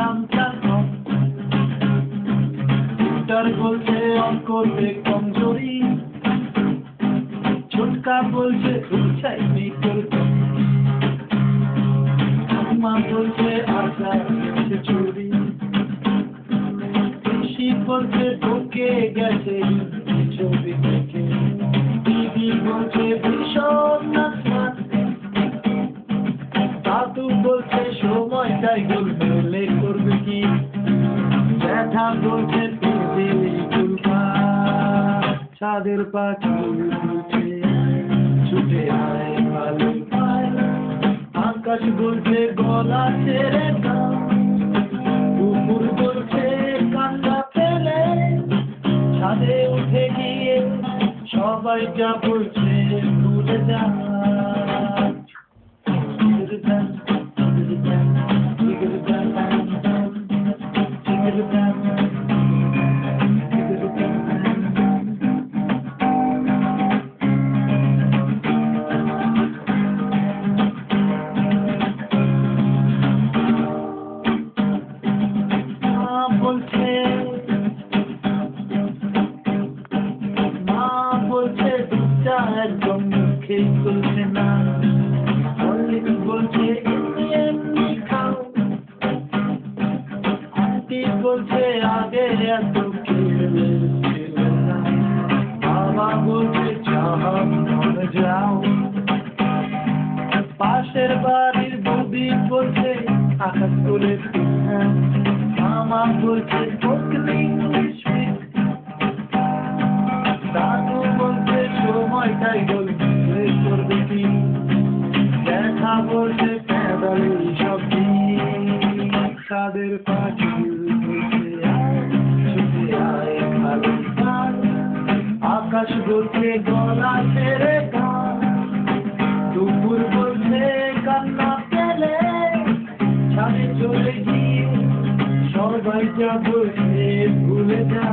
আমটা কম, ডাক্তার বলছে অঙ্কতে কমজোরি, ছোটকা বলছে উচ্ছাই নেই করতো, মা বলছে আশা গেছে চুরি, কৃষি বলছে ঢোকে গেছে ছবি দেখে, দিদি বলছে ভীষণ নাচ, দাদু বলছে সময়টাই গোলমেলে করবে কি, ব্যথা বলছে দিদি গুলবা, চাঁদের পাখি বলছে ছুটে আয় ভালো পায়, আকাশ বলছে গলা ছেড়ে দাও, কুকুর বলছে কান্না পেলে ছাদে উঠে গিয়ে সবাই যা বলছে ভুলে যা। একদম মুখেই চলছে না, বলছে এমনি এমনি খাও, আন্টি বলছে আগে এত খেলে না, বাবা বলছে চাহা মনে যাও, পাশের বাড়ির বৌদি বলছে আকাশ করে মামা বলছে দাদু বলছে সময়টাই গোলমেলে করবে কি, দেখা বলছে পেঁদালি সবজি, তাদের পাখি বলছে ছুটে আয় ভালো পায়, আকাশ বলছে গলা ছেড়ে গান, দুপুর বলছে কান্না পেলে ছাদে চলে গিয়ে সবাই যা বলছে ভুলে যা।